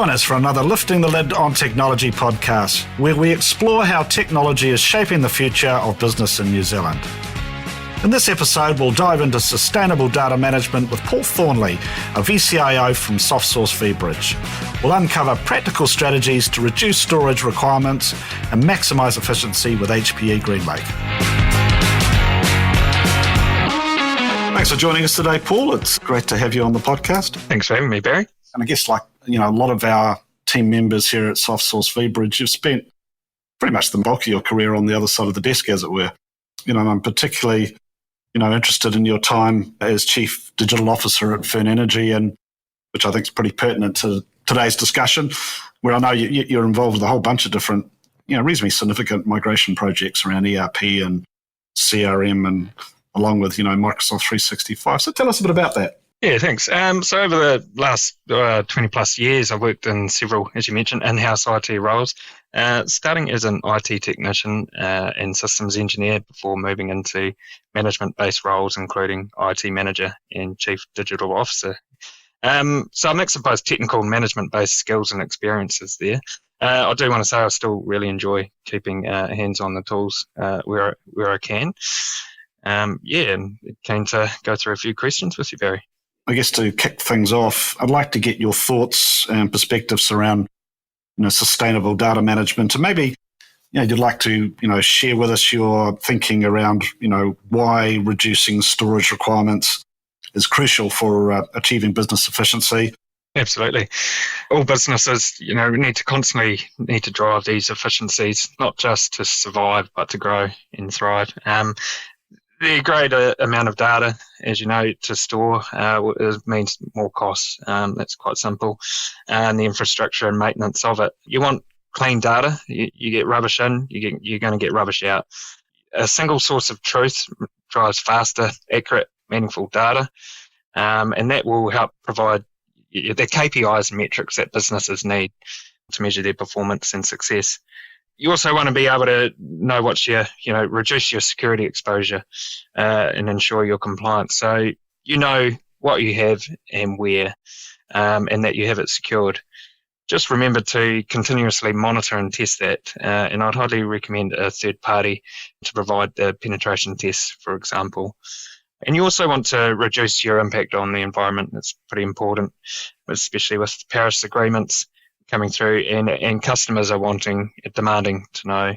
Join us for another Lifting the Lid on Technology podcast, where we explore how technology is shaping the future of business in New Zealand. In this episode, we'll dive into sustainable data management with Paul Thornley, a VCIO from SoftSource vBridge. We'll uncover practical strategies to reduce storage requirements and maximise efficiency with HPE GreenLake. Thanks for joining us today, Paul. It's great to have you on the podcast. Thanks for having me, Barry. And I guess a lot of our team members here at SoftSource vBridge, you've spent pretty much the bulk of your career on the other side of the desk, as it were. And I'm particularly, interested in your time as Chief Digital Officer at Fern Energy, and which I think is pretty pertinent to today's discussion, where I know you're involved with a whole bunch of different, reasonably significant migration projects around ERP and CRM, and along with, Microsoft 365. So tell us a bit about that. Yeah, thanks. So over the last 20 plus years, I've worked in several, as you mentioned, in-house IT roles, starting as an IT technician and systems engineer before moving into management-based roles, including IT manager and chief digital officer. So a mix of both technical and management-based skills and experiences there. I do want to say I still really enjoy keeping hands on the tools where I can. And keen to go through a few questions with you, Barry. I guess to kick things off, I'd like to get your thoughts and perspectives around, sustainable data management, and maybe, you'd like to, share with us your thinking around, why reducing storage requirements is crucial for achieving business efficiency. Absolutely. All businesses, need to drive these efficiencies, not just to survive, but to grow and thrive. The greater amount of data, as you know, to store means more costs. That's quite simple. And the infrastructure and maintenance of it. You want clean data. You get rubbish in, you're going to get rubbish out. A single source of truth drives faster, accurate, meaningful data. And that will help provide the KPIs and metrics that businesses need to measure their performance and success. You also want to be able to know what's reduce your security exposure and ensure your compliance. So you know what you have and where, and that you have it secured. Just remember to continuously monitor and test that. And I'd highly recommend a third party to provide the penetration tests, for example. And you also want to reduce your impact on the environment. That's pretty important, especially with Paris agreements coming through, and customers are demanding to know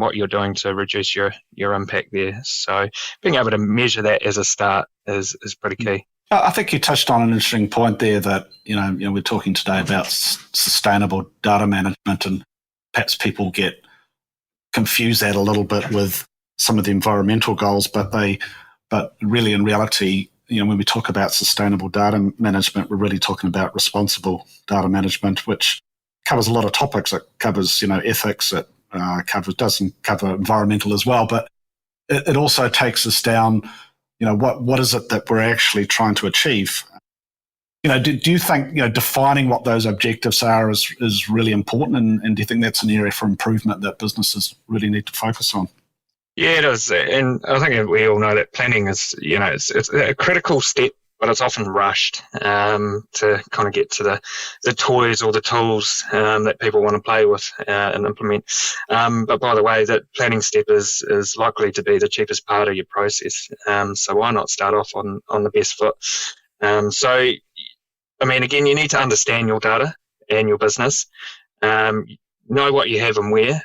what you're doing to reduce your impact there. So being able to measure that as a start is pretty key. I think you touched on an interesting point there that, we're talking today about sustainable data management, and perhaps people get confused that a little bit with some of the environmental goals, but really in reality, when we talk about sustainable data management, we're really talking about responsible data management, which covers a lot of topics. It covers, ethics. It doesn't cover environmental as well, but it also takes us down, what is it that we're actually trying to achieve? Do you think, defining what those objectives are is really important, and do you think that's an area for improvement that businesses really need to focus on? Yeah, it is. And I think we all know that planning is, it's a critical step, but it's often rushed to kind of get to the toys or the tools that people want to play with and implement. But by the way, that planning step is likely to be the cheapest part of your process. So why not start off on the best foot? Again, you need to understand your data and your business, know what you have and where.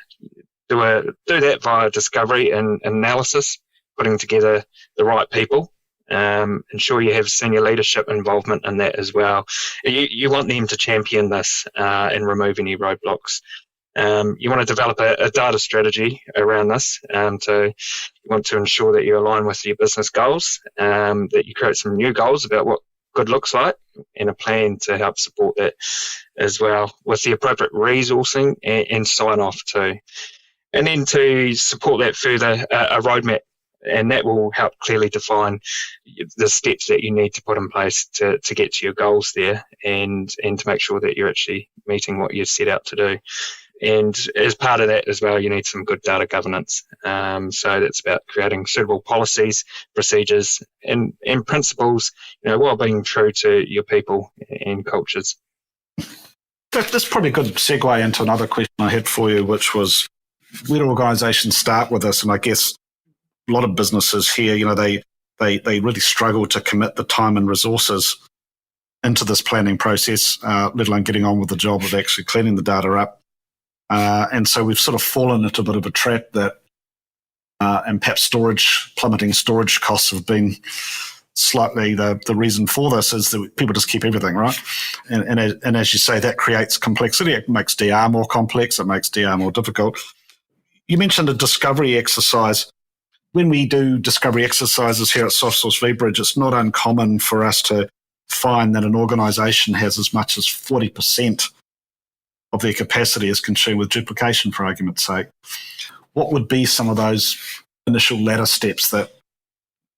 Do that via discovery and analysis, putting together the right people. Ensure you have senior leadership involvement in that as well. You want them to champion this and remove any roadblocks. You want to develop a data strategy around this. You want to ensure that you align with your business goals, that you create some new goals about what good looks like, and a plan to help support that as well, with the appropriate resourcing and sign off too. And then to support that further, a roadmap, and that will help clearly define the steps that you need to put in place to get to your goals there, and to make sure that you're actually meeting what you've set out to do. And as part of that as well, you need some good data governance. So that's about creating suitable policies, procedures, and principles, while being true to your people and cultures. That's probably a good segue into another question I had for you, which was, where do organisations start with this? And I guess a lot of businesses here, they really struggle to commit the time and resources into this planning process, let alone getting on with the job of actually cleaning the data up. And so we've sort of fallen into a bit of a trap that, and perhaps plummeting storage costs have been slightly the reason for this, is that people just keep everything, right? And as you say, that creates complexity. It makes DR more complex. It makes DR more difficult. You mentioned a discovery exercise. When we do discovery exercises here at SoftSource vBridge, it's not uncommon for us to find that an organisation has as much as 40% of their capacity is consumed with duplication, for argument's sake. What would be some of those initial ladder steps that,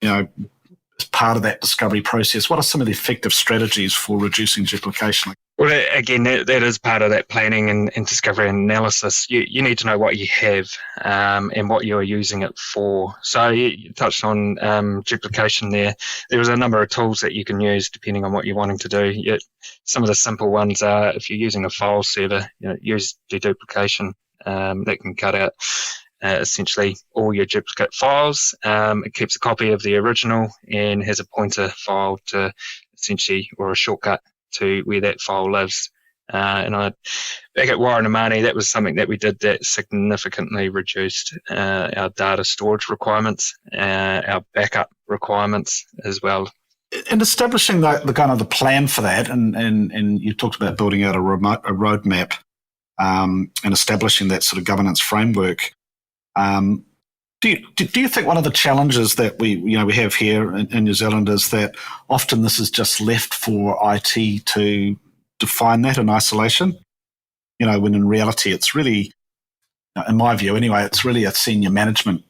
as part of that discovery process? What are some of the effective strategies for reducing duplication? Well, again, that is part of that planning and discovery and analysis. You need to know what you have and what you're using it for. So you touched on duplication there. There is a number of tools that you can use depending on what you're wanting to do. Some of the simple ones are, if you're using a file server, use deduplication. That can cut out essentially all your duplicate files. It keeps a copy of the original and has a pointer file to essentially, or a shortcut to where that file lives. And back at Warren & Marnie, that was something that we did that significantly reduced our data storage requirements, our backup requirements as well. And establishing the kind of the plan for that, and you talked about building out a roadmap and establishing that sort of governance framework. Do you think one of the challenges that we have here in New Zealand is that often this is just left for IT to define that in isolation? When in reality it's really, in my view anyway, it's really a senior management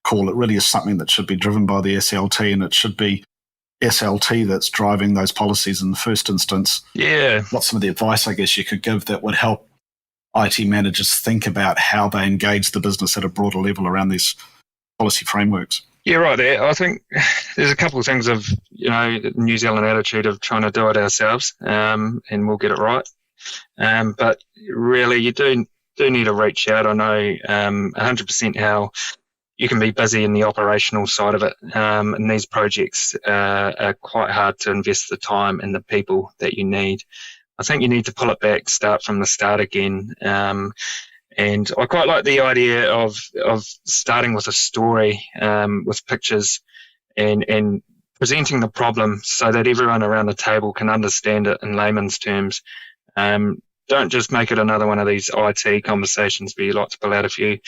call. It really is something that should be driven by the SLT, and it should be SLT that's driving those policies in the first instance. Yeah. What's some of the advice, I guess, you could give that would help IT managers think about how they engage the business at a broader level around these policy frameworks? Yeah, right there. I think there's a couple of things of, the New Zealand attitude of trying to do it ourselves, and we'll get it right. But really, you do need to reach out. I know 100% how you can be busy in the operational side of it, and these projects are quite hard to invest the time and the people that you need. I think you need to pull it back, start from the start again. And I quite like the idea of starting with a story, with pictures and presenting the problem so that everyone around the table can understand it in layman's terms. Don't just make it another one of these IT conversations where you like to pull out a few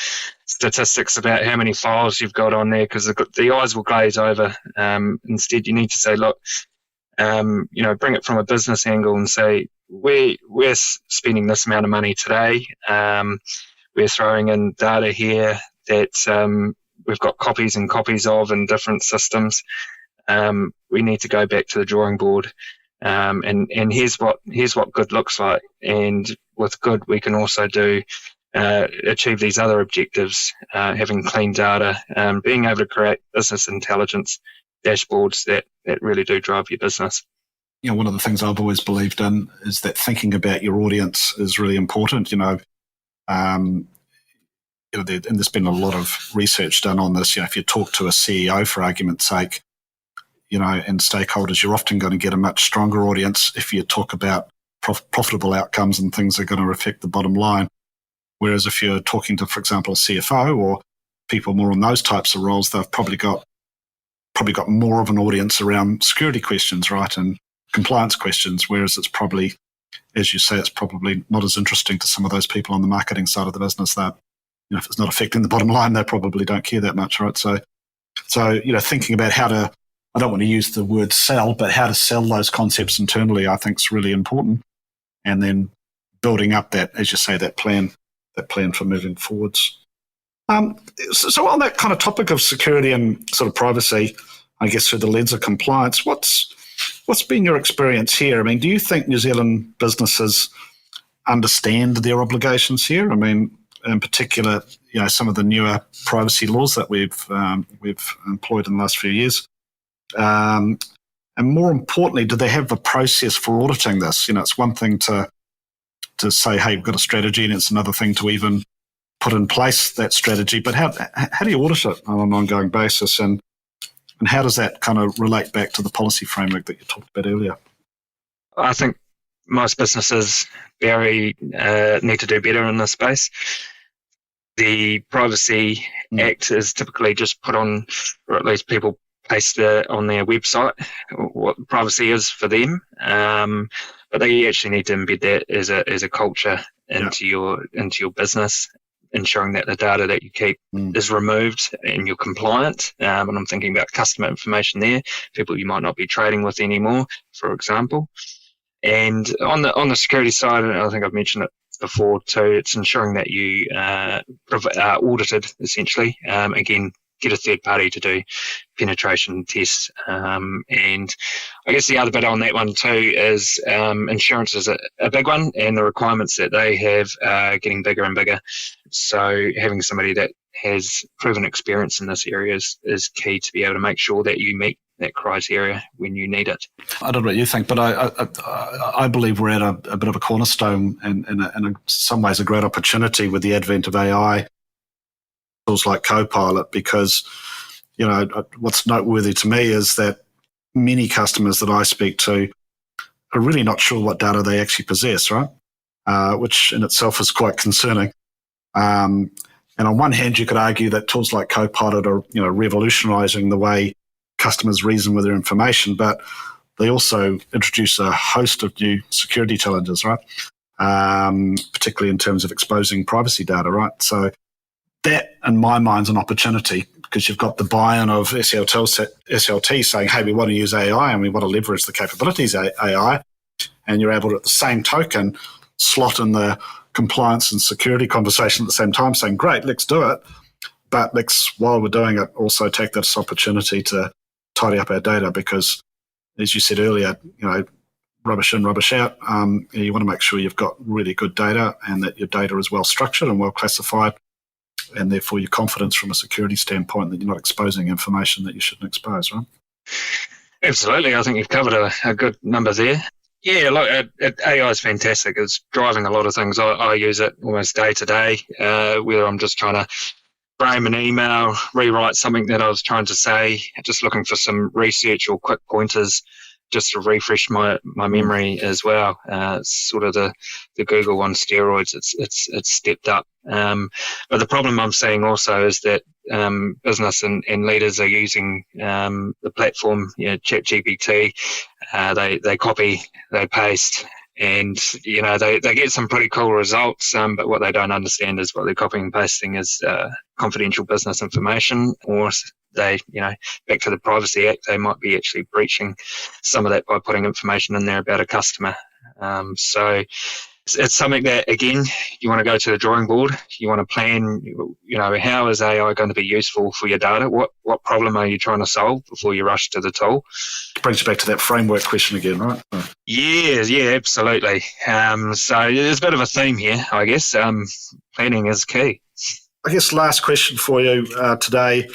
statistics about how many files you've got on there, because the eyes will glaze over. Instead, you need to say, look, bring it from a business angle and say, we're spending this amount of money today. We're throwing in data here that we've got copies and copies of in different systems. We need to go back to the drawing board. And here's what good looks like. And with good, we can also achieve these other objectives, having clean data, being able to create business intelligence dashboards that really do drive your business. One of the things I've always believed in is that thinking about your audience is really important. And there's been a lot of research done on this. If you talk to a CEO, for argument's sake, and stakeholders, you're often going to get a much stronger audience if you talk about profitable outcomes and things that are going to affect the bottom line. Whereas if you're talking to, for example, a CFO or people more on those types of roles, they've probably got more of an audience around security questions, right, and compliance questions, whereas it's probably, as you say, it's probably not as interesting to some of those people on the marketing side of the business that, if it's not affecting the bottom line, they probably don't care that much, right? So thinking about how to, I don't want to use the word sell, but how to sell those concepts internally, I think is really important. And then building up that, as you say, that plan for moving forwards. So on that kind of topic of security and sort of privacy, I guess through the lens of compliance, what's been your experience here? I mean, do you think New Zealand businesses understand their obligations here? I mean, in particular, some of the newer privacy laws that we've employed in the last few years. And more importantly, do they have the process for auditing this? It's one thing to to say, hey, we've got a strategy, and it's another thing to even put in place that strategy. But how do you audit it on an ongoing basis, and how does that kind of relate back to the policy framework that you talked about earlier? I think most businesses need to do better in this space. The Privacy Act is typically just put on, or at least people paste it on their website, what privacy is for them. But they actually need to embed that as a culture into your business, ensuring that the data that you keep is removed and you're compliant. And I'm thinking about customer information there, people you might not be trading with anymore, for example. And on the security side, and I think I've mentioned it before too, it's ensuring that you are audited, essentially. Again, get a third party to do penetration tests. And I guess the other bit on that one too is insurance is a big one, and the requirements that they have are getting bigger and bigger. So having somebody that has proven experience in this area is key to be able to make sure that you meet that criteria when you need it. I don't know what you think, but I believe we're at a bit of a cornerstone and in some ways a great opportunity with the advent of AI tools like Copilot, because what's noteworthy to me is that many customers that I speak to are really not sure what data they actually possess, right? Which in itself is quite concerning. And on one hand, you could argue that tools like Copilot are revolutionising the way customers reason with their information, but they also introduce a host of new security challenges, right? Particularly in terms of exposing privacy data, right? So that, in my mind, is an opportunity, because you've got the buy-in of SLT saying, hey, we want to use AI and we want to leverage the capabilities of AI, and you're able to, at the same token, slot in the compliance and security conversation at the same time, saying, great, let's do it, but let's, while we're doing it, also take this opportunity to tidy up our data, because, as you said earlier, rubbish in, rubbish out. You want to make sure you've got really good data and that your data is well structured and well classified, and therefore your confidence from a security standpoint that you're not exposing information that you shouldn't expose, right? Absolutely. I think you've covered a good number there. Yeah, look, AI is fantastic. It's driving a lot of things. I use it almost day to day, whether I'm just trying to frame an email, rewrite something that I was trying to say, just looking for some research or quick pointers just to refresh my memory as well. It's sort of the Google on steroids. It's stepped up. But the problem I'm seeing also is that business and leaders are using the platform, ChatGPT. They copy, they paste, and they get some pretty cool results. But what they don't understand is what they're copying and pasting is confidential business information, or they, back to the Privacy Act, they might be actually breaching some of that by putting information in there about a customer. So it's something that, again, you want to go to the drawing board. You want to plan, how is AI going to be useful for your data? What problem are you trying to solve before you rush to the tool? Brings you back to that framework question again, right? Yeah, absolutely. So there's a bit of a theme here, I guess. Planning is key. I guess last question for you today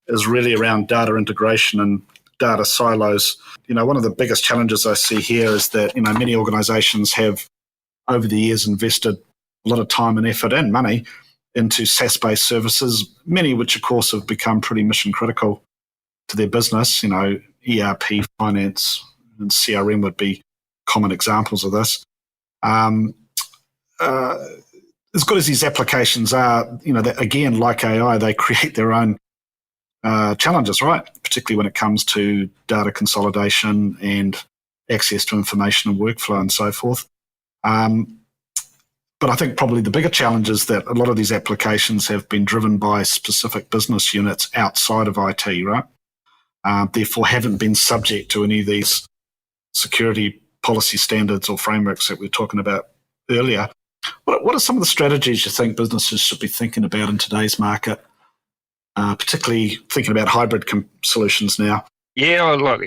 is really around data integration and data silos. One of the biggest challenges I see here is that, many organizations have over the years invested a lot of time and effort and money into SaaS-based services, many which, of course, have become pretty mission critical to their business. ERP, finance, and CRM would be common examples of this. As good as these applications are, that, again, like AI, they create their own challenges, right? Particularly when it comes to data consolidation and access to information and workflow and so forth. But I think probably the bigger challenge is that a lot of these applications have been driven by specific business units outside of IT, right? Therefore haven't been subject to any of these security policy standards or frameworks that we were talking about earlier. What are some of the strategies you think businesses should be thinking about in today's market, particularly thinking about hybrid solutions now? Yeah, well, look,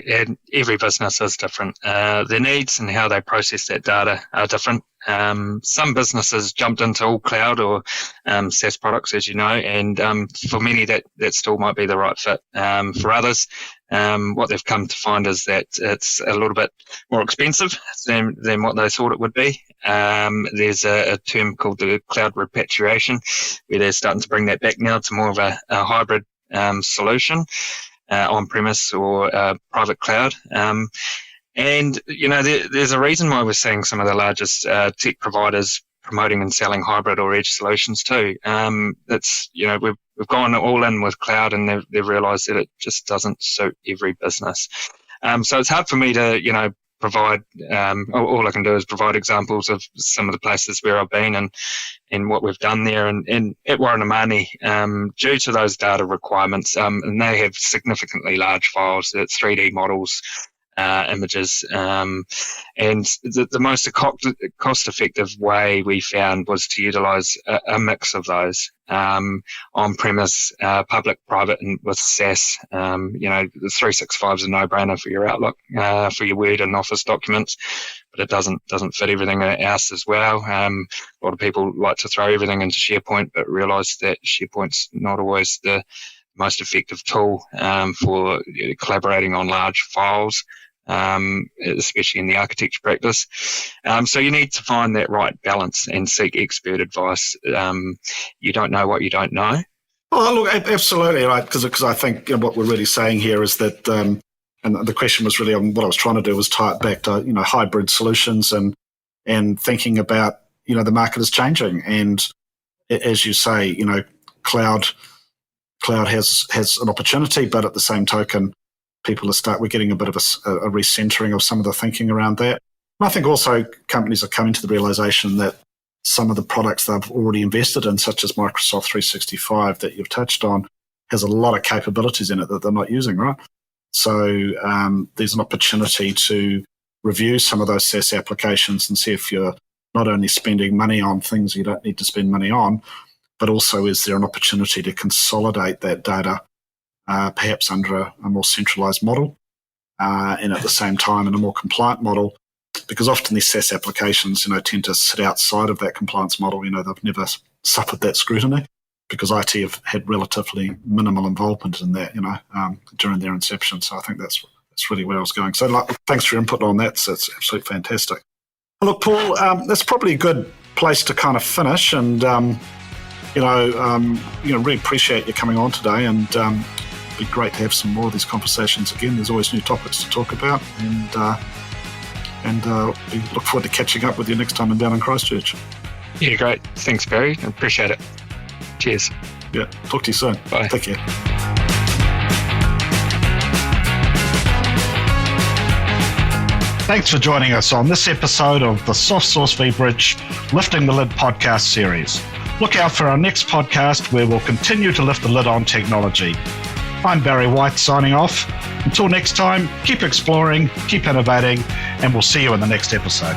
every business is different. Their needs and how they process that data are different. Some businesses jumped into all cloud or SaaS products, as you know, and for many that still might be the right fit. For others, what they've come to find is that it's a little bit more expensive than what they thought it would be. There's a term called the cloud repatriation, where they're starting to bring that back now to more of a hybrid solution, on-premise or private cloud. And, there's a reason why we're seeing some of the largest tech providers promoting and selling hybrid or edge solutions too. We've gone all in with cloud, and they've realised that it just doesn't suit every business. So it's hard for me to, provide, all I can do is provide examples of some of the places where I've been and what we've done there. And at Warranamani, due to those data requirements, and they have significantly large files, that's 3D models, images, and the most cost-effective way we found was to utilise a mix of those, on-premise, public, private, and with SaaS. The 365 is a no-brainer for your Outlook, for your Word and Office documents, but it doesn't fit everything else as well. A lot of people like to throw everything into SharePoint, but realise that SharePoint's not always the most effective tool for collaborating on large files, especially in the architecture practice. So you need to find that right balance and seek expert advice. You don't know what you don't know. Oh, look, absolutely, right, because I think what we're really saying here is that, and the question was really, what I was trying to do was tie it back to, hybrid solutions and thinking about, the market is changing. And as you say, cloud has an opportunity, but at the same token, we're getting a bit of a recentering of some of the thinking around that. And I think also companies are coming to the realization that some of the products they've already invested in, such as Microsoft 365 that you've touched on, has a lot of capabilities in it that they're not using, right? So there's an opportunity to review some of those SaaS applications and see if you're not only spending money on things you don't need to spend money on, but also is there an opportunity to consolidate that data, perhaps under a more centralized model, and at the same time in a more compliant model, because often these SaaS applications, tend to sit outside of that compliance model. They've never suffered that scrutiny because IT have had relatively minimal involvement in that, during their inception. So I think that's really where I was going. So thanks for your input on that. So it's absolutely fantastic. Look, Paul, that's probably a good place to kind of finish, and really appreciate you coming on today, and it'd be great to have some more of these conversations again. There's always new topics to talk about, and we look forward to catching up with you next time I'm down in Christchurch. Yeah, great. Thanks, Barry. I appreciate it. Cheers. Yeah, talk to you soon. Bye. Take care. Thanks for joining us on this episode of the Soft Source vBridge Lifting the Lid podcast series. Look out for our next podcast where we'll continue to lift the lid on technology. I'm Barry White signing off. Until next time, keep exploring, keep innovating, and we'll see you in the next episode.